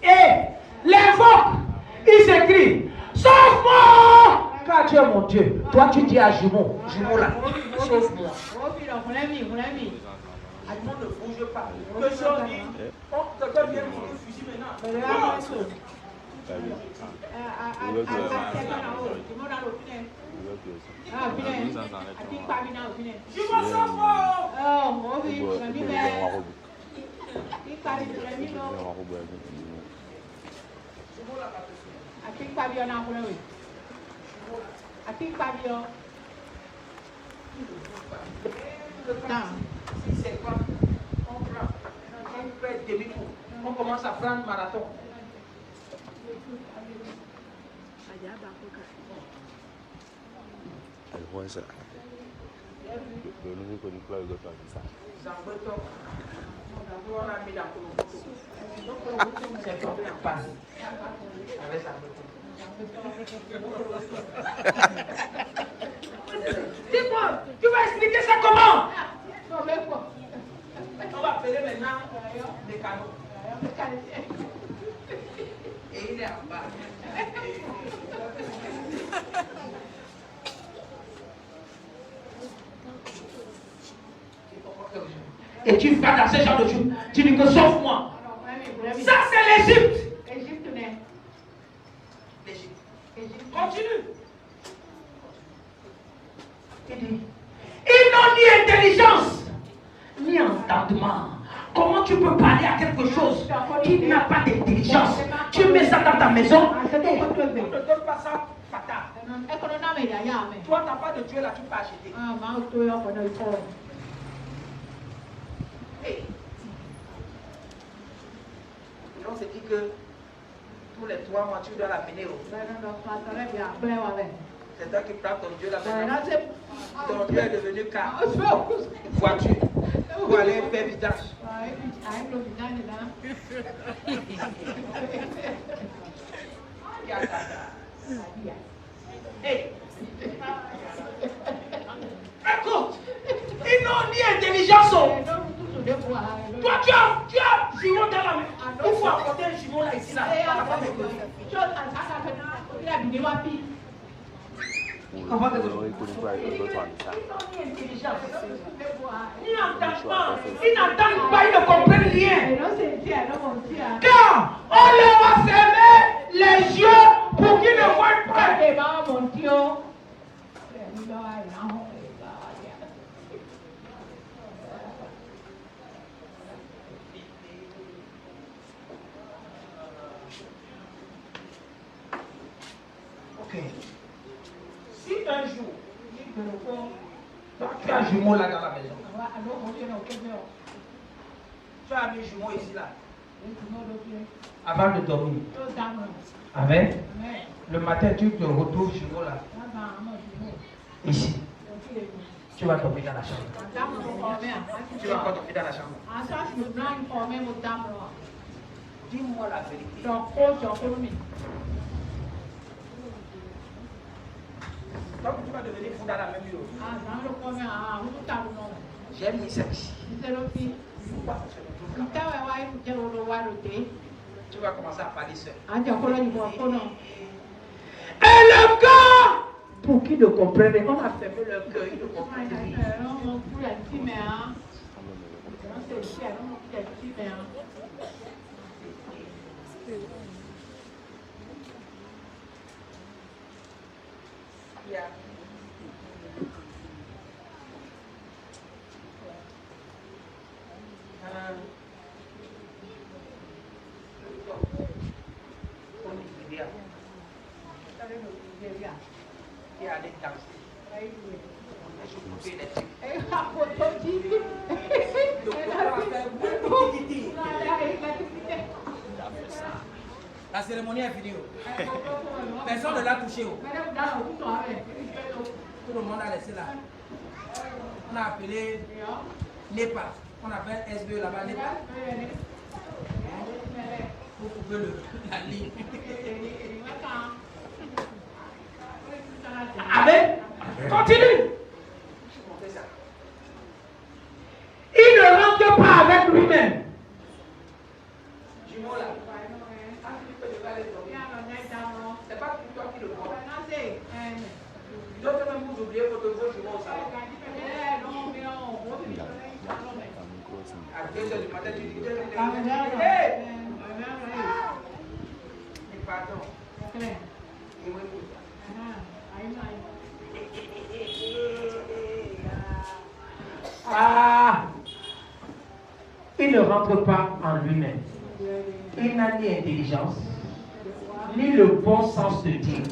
Et l'invoque, il s'écrit, sauve-moi! Car tu es mon Dieu. Toi, tu dis à jumeau là, sauve-moi. Jumeau ne bouge pas. Que si on dit, quelqu'un vient pour le fusil maintenant. Si c'est quoi, on prend. On fait demi-tour. On commence à prendre marathon. Dis-moi, tu vas expliquer ça comment? On va appeler maintenant les canaux. Et il est en bas. Et tu vas dans ce genre de choses. Tu dis que sauve-moi. Ça, c'est l'Égypte. L'Égypte. Continue. Il dit, ils n'ont ni intelligence, ni entendement. Comment tu peux parler à quelque chose qui n'a pas d'intelligence? Tu mets ça dans ta maison. On ne te donne pas ça fatal. Toi, tu n'as pas de Dieu là, tu peux acheter. Hey. Et on se dit que tous les 3 mois, tu dois l'amener au. C'est toi qui prends ton Dieu là maintenant. Ton Dieu est devenu car. Voiture. Pour aller faire vidange. Hey. Écoute, ils n'ont ni intelligence. Toi, tu as jumeau dans la main. Il faut apporter un jumeau là, ici, là. Comment te dire? Ils n'entendent pas, ils ne comprennent rien. Car on leur a fermé les yeux pour qu'ils ne voient pas. Ok. Si un jour, tu as un jumeau là dans la maison, tu as mis un jumeau ici là, avant de dormir. Amen. Le matin, tu te retrouves jumeau là, ici. Tu vas dormir dans la chambre. Tu vas pas dormir dans la chambre. Dis-moi la vérité. Donc tu vas devenir fou dans la même chose. J'ai mis ça ici. Tu vas commencer à parler seul. Et le cœur, pour qui ne comprennent, on a fermé leur cœur, ils ne comprennent rien. La cérémonie est finie. Personne ne l'a touché. Tout le monde a laissé là. On a appelé NEPA. On appelle SBE là-bas, NEPA. Pour couper la ligne. Amen. Continue. D'autres même vous oubliez votre gros jumeau au salon. À 2 heures du matin, tu dis hey! Pardon. Ah! Il ne rentre pas en lui-même. Il n'a ni intelligence, ni le bon sens de dire.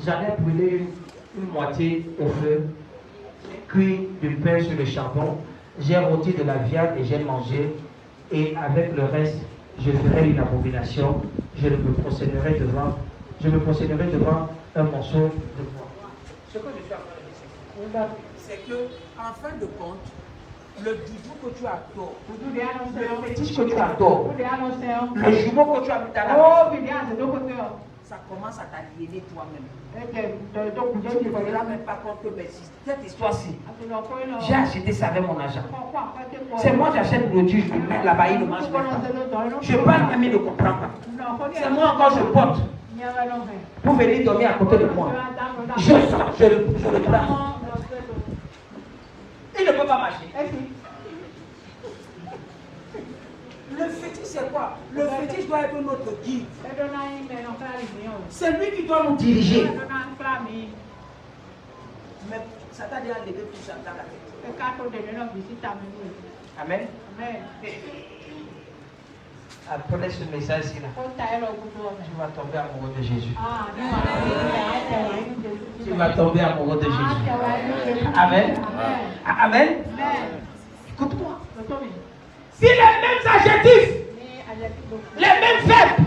J'en ai brûlé une moitié au feu, cuit du pain sur le charbon, j'ai rôti de la viande et j'ai mangé, et avec le reste, je ferai une abomination, je me procéderai devant un morceau de bois. Ce que je suis en train de dire, c'est que, en fin de compte, le doudou que tu adores, le fétiche que tu adores, le jumeau que tu as mis dans la maison, ça commence à t'aliéner toi-même. Tu ne te rendras même pas compte que cette histoire-ci, j'ai acheté ça avec mon argent. C'est moi qui achète le produit, je le mets là-bas, il ne mange même pas. Je parle même, il ne comprend pas. C'est moi encore, je porte pour venir dormir à côté de moi. Je sors, je le prends. Il ne peut pas marcher. Le fétiche, c'est quoi? Le fétiche doit être notre guide. C'est lui qui doit nous diriger. Mais ça t'a déjà levé tout ça dans la tête. Amen. Après ce message-là, tu vas tomber amoureux de Jésus. Tu vas tomber amoureux de Jésus. Amen. Amen. Écoute-moi. Si les mêmes adjectifs, les mêmes verbes,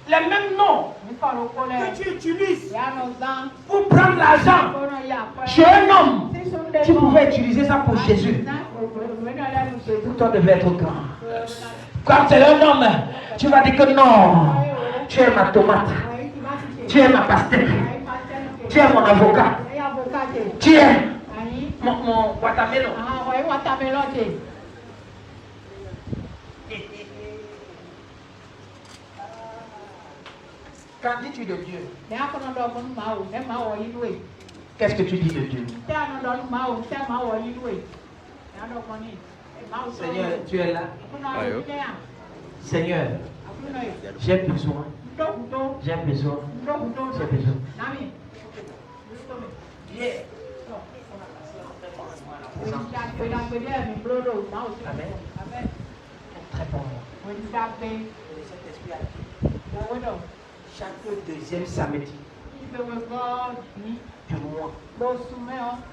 les mêmes noms que tu utilises pour prendre l'argent chez un homme, tu pouvais utiliser ça pour Jésus. Toi devais être grand. Quand c'est un homme, tu vas dire que non, tu es ma tomate, tu es ma pastèque, tu es mon avocat, tu es mon watermelon. Quand dis-tu de Dieu? Qu'est-ce que tu dis de Dieu? Seigneur, tu es là. Seigneur, j'ai besoin. J'ai besoin. J'ai besoin. Amen. Très bon. Chaque deuxième samedi du mois.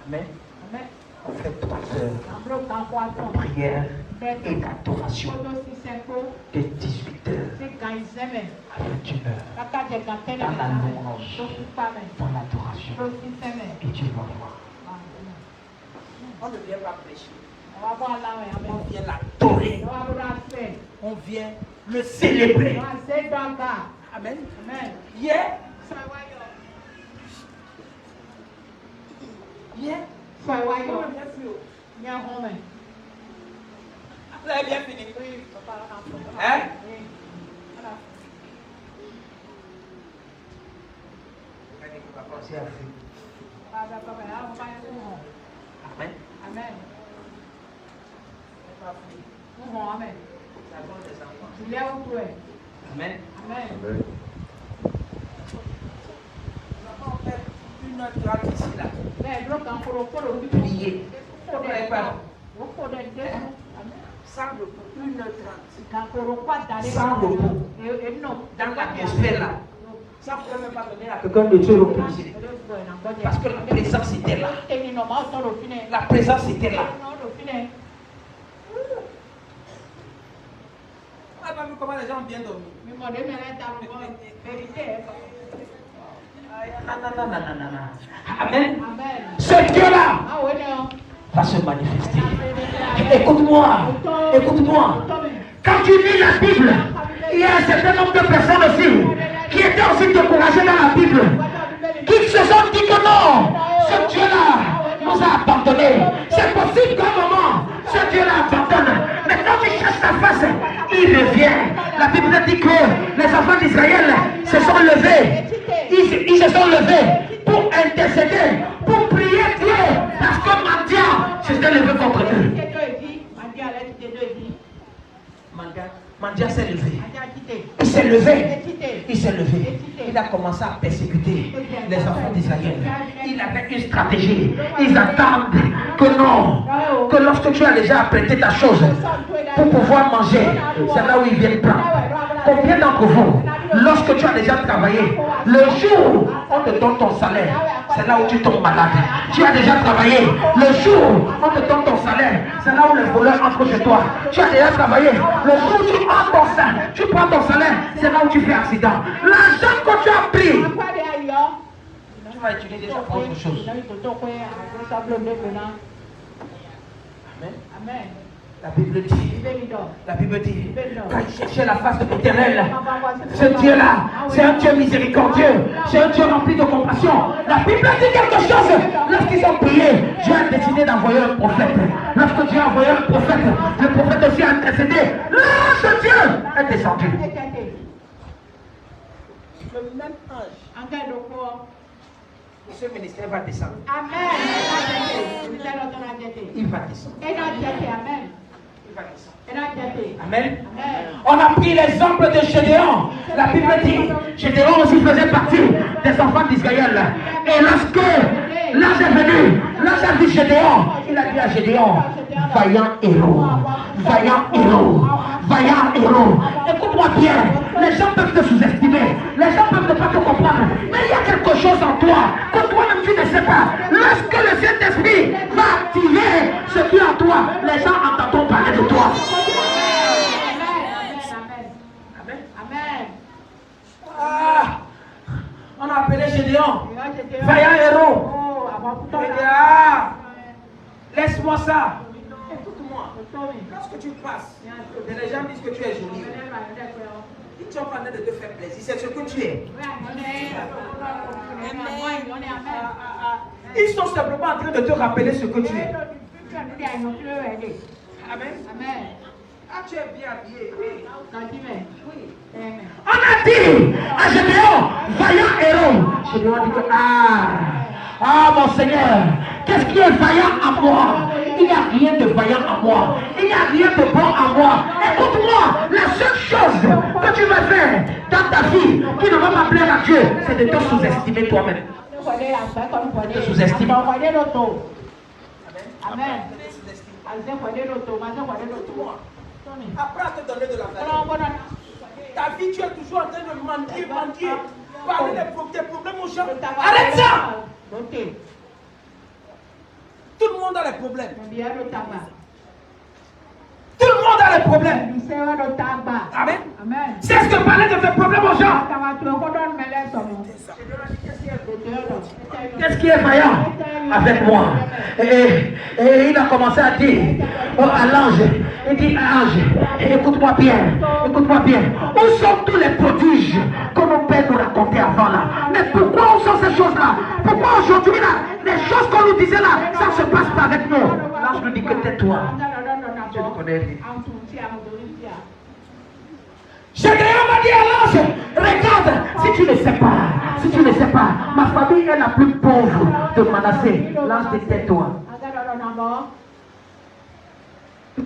Amen. On fait 3 heures de prière et d'adoration de 18 heures à 21 heures dans la louange, dans l'adoration. Et tu vas voir. On ne vient pas prêcher. On vient l'adorer. On vient le célébrer. Amen. Yeah. Yeah. Vous avez bien fini. Hein? Amen. Amen. Amen. Amen. Une autre grande ici là. Prier. Sans repos, 1h30. Sans repos. Dans l'atmosphère là. Ça ne pouvait même pas donner à quelqu'un de Dieu repos ici. Parce que la présence était là. La présence était là. On n'a pas vu comment les gens ont bien dormi. Non. Amen. Ce Dieu-là va se manifester. Écoute-moi. Quand tu lis la Bible, il y a un certain nombre de personnes aussi qui étaient aussi découragées dans la Bible, qui se sont dit que non, ce Dieu-là nous a abandonnés. C'est possible qu'à un moment, ce Dieu-là abandonne. Mais quand tu cherches sa face, il revient. La Bible dit que les enfants d'Israël se sont levés. Ils se sont levés commencé à persécuter les enfants d'Israël. Il avait une stratégie. Ils attendent que non, que lorsque tu as déjà apprêté ta chose pour pouvoir manger, c'est là où ils viennent prendre. Combien d'entre vous, lorsque tu as déjà travaillé, le jour où on te donne ton salaire, c'est là où tu tombes malade. Tu as déjà travaillé, le jour où on te donne ton salaire, c'est là où les voleurs entrent chez toi. Tu as déjà travaillé, le jour où tu prends ton salaire, c'est là où tu fais accident. L'argent que tu as pris, tu vas utiliser ça pour autre chose. Amen. La Bible dit, quand il cherchait la face de l'Éternel, ce Dieu-là, c'est un Dieu miséricordieux, c'est un Dieu rempli de compassion. La Bible dit quelque chose. Lorsqu'ils ont prié, Dieu a décidé d'envoyer un prophète. Lorsque Dieu a envoyé un prophète, le prophète aussi a intercédé. L'ange de Dieu est descendu. Le même ange. Ce ministère va descendre. Amen. Il va descendre. Amen. On a pris l'exemple de Gédéon. La Bible dit, Gédéon aussi faisait partie des enfants d'Israël. Et lorsque l'ange est venu, l'ange a dit Gédéon, il a dit à Gédéon, vaillant héros, vaillant héros, vaillant héros. Écoute-moi bien, les gens peuvent te sous-estimer, les gens peuvent ne pas te comprendre, mais il y a quelque chose en toi que toi-même tu ne sais pas. Lorsque le Saint-Esprit va activer ce qui est en toi, les gens entendront parler de toi. Ah, on a appelé Gédéon, vaillant héros. Laisse-moi ça. Écoute-moi. Lorsque tu passes, les gens disent que tu es jolie. Ils ne sont pas en train de te faire plaisir, c'est ce que tu es. Ils sont simplement en train de te rappeler ce que tu es. Amen. Ah, tu es bien habillé. Oui. On a dit à Gédéon, vaillant héros. Gédéon a dit que, mon Seigneur, qu'est-ce qui est vaillant à moi? Il n'y a rien de vaillant à moi. Il n'y a rien de bon à moi. Écoute-moi, la seule chose que tu vas faire dans ta vie qui ne va pas plaire à Dieu, c'est de te sous-estimer toi-même. Te sous-estimer. Amen. Après à te donner de la valeur. Ta vie, tu es toujours en train de mendier. Parler des problèmes aux gens. Arrête ça! Tout le monde a des problèmes. Tout le monde a des problèmes. Amen. C'est ce que parler de tes problèmes aux gens. Qu'est-ce qui est vaillant avec moi? Et il a commencé à dire à l'ange, il dit ange, écoute-moi bien, où sont tous les prodiges que nos pères nous racontaient avant là? Mais pourquoi où sont ces choses-là? Pourquoi aujourd'hui là, les choses qu'on nous disait là, ça ne se passe pas avec nous? L'ange nous dit que tais-toi. Tu ne connais rien. Gédéon m'a dit à l'ange, regarde, si tu ne sais pas, ma famille est la plus pauvre de Manassé. L'ange dit tais-toi.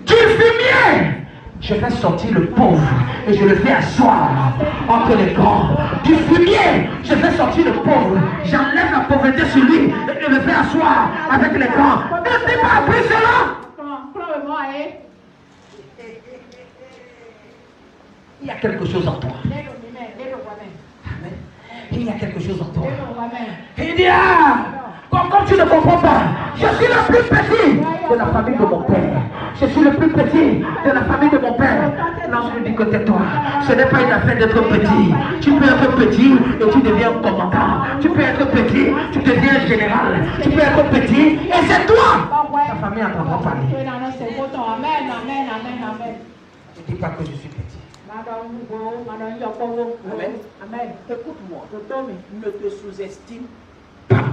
Du fumier, je vais sortir le pauvre et je le fais asseoir entre les grands. Du fumier, je vais sortir le pauvre, j'enlève la pauvreté sur lui et je le fais asseoir avec les grands. Ne t'es pas appris cela? Il y a quelque chose en toi. Amen. Il y a quelque chose en toi. Il dit, comme tu ne comprends pas, je suis le plus petit de la famille de mon père. Je suis le plus petit de la famille de mon père. Non, je lui dis que tais-toi. Ce n'est pas une affaire d'être petit. Tu peux être petit et tu deviens commandant. Tu peux être petit, tu deviens général. Tu peux être petit et c'est toi. Ta famille entendra parler. Ne dis pas que je suis petit. Amen. Amen. Écoute-moi. Ne te sous-estime pas.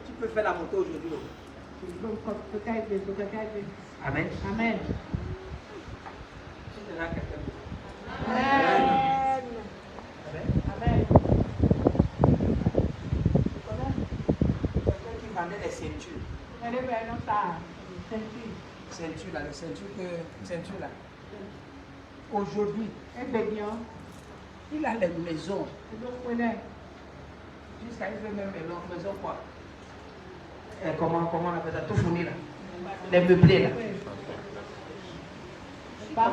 Tu peux faire la montée aujourd'hui. Amen. Amen. Amen. Amen. Quelqu'un qui vendait des ceintures. Ceinture là, les ceintures là. Aujourd'hui, Il a les maisons. Jusqu'à il fait même maison quoi? Comment on appelle ça? Tout fourni là. Les meublés là. Quand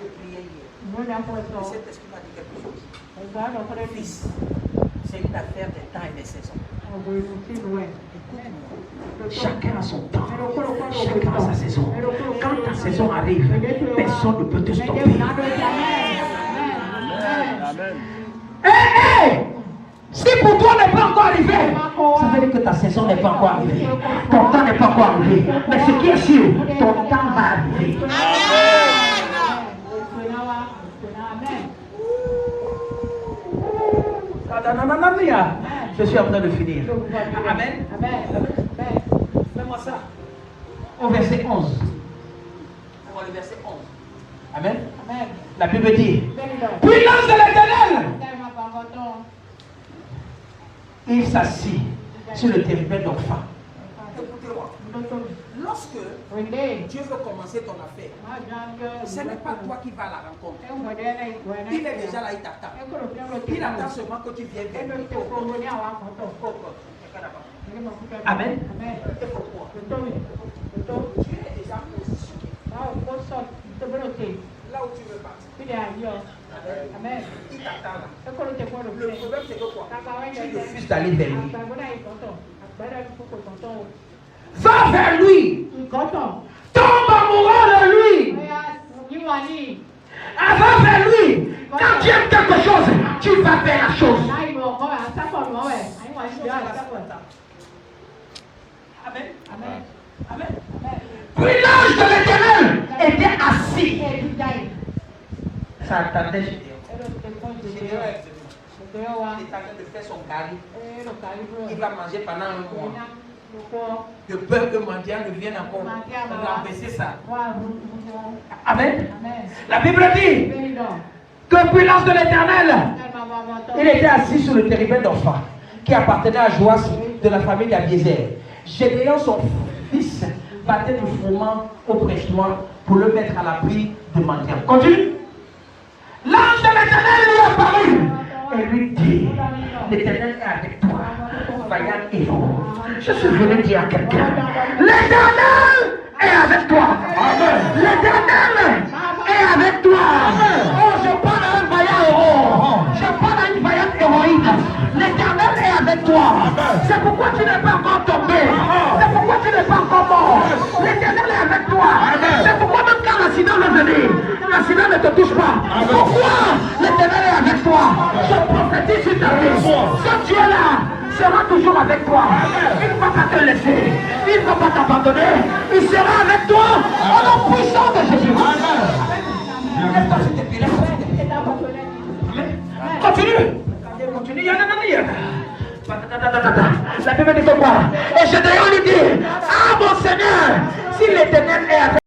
je priais hier, cet esprit m'a dit quelque chose. Fils, c'est une affaire des temps et des saisons. Chacun a son temps, chacun a sa saison. Quand ta saison arrive, personne ne peut te stopper. Amen. Si pour toi n'est pas encore arrivé, ça veut dire que ta saison n'est pas encore arrivée. Ton temps n'est pas encore arrivé. Mais ce qui est sûr, ton temps va arriver. Je suis en train de finir. Amen. Fais-moi ça. Au verset 11. On va le verset 11. Amen. La Bible dit, puis l'ange de l'Éternel, il s'assit sur le terrible d'enfant. Écoutez-moi. Lorsque Dieu veut commencer ton affaire, ce n'est pas toi qui vas à la rencontre. Il est déjà là, il t'attend. Il attend seulement que tu viennes vers lui. Amen. Et pourquoi? Dieu est déjà positionné. Là où tu veux partir. Amen. Il t'attend là. Le problème c'est que quoi? Tu refuses d'aller vers lui. Va vers lui. Tombe amoureux de lui. Va vers lui. Quand tu aimes quelque chose, tu vas faire la chose. Amen. Puis l'ange de l'Éternel était assis. Ça attendait Gédéon. Il est en train de faire son carré. Il va manger pendant un mois. De peur que mendiant ne vienne encore remplacer ça. Amen. La Bible dit que puis l'ange de l'Éternel, il était assis sur le terrible d'enfant qui appartenait à Joas de la famille d'Abiézer. Gédéon, son fils, battait du froment au pressoir pour le mettre à l'abri de mendiant. Continue. L'ange de l'Éternel lui apparut et lui dit, l'Éternel est avec toi, vaillant héros. Je suis venu dire à quelqu'un, l'Éternel est avec toi. L'Éternel est avec toi. Oh, je parle à un vaillant héros. Je parle à une vaillante héroïne. L'Éternel est avec toi. C'est pourquoi tu n'es pas encore tombé. C'est pourquoi tu n'es pas encore mort. L'Éternel est avec toi. C'est pourquoi même quand l'accident va venir, l'accident ne te touche pas. Pourquoi l'Éternel est avec toi? Je prophétise sur ta vie. Ce Dieu-là sera toujours avec toi. Il ne va pas te laisser. Il ne va pas t'abandonner. Il sera avec toi au nom puissant de Jésus. Continue. Continue. La Bible dit quoi? Et Gédéon lui dit, ah mon Seigneur, si l'Éternel est avec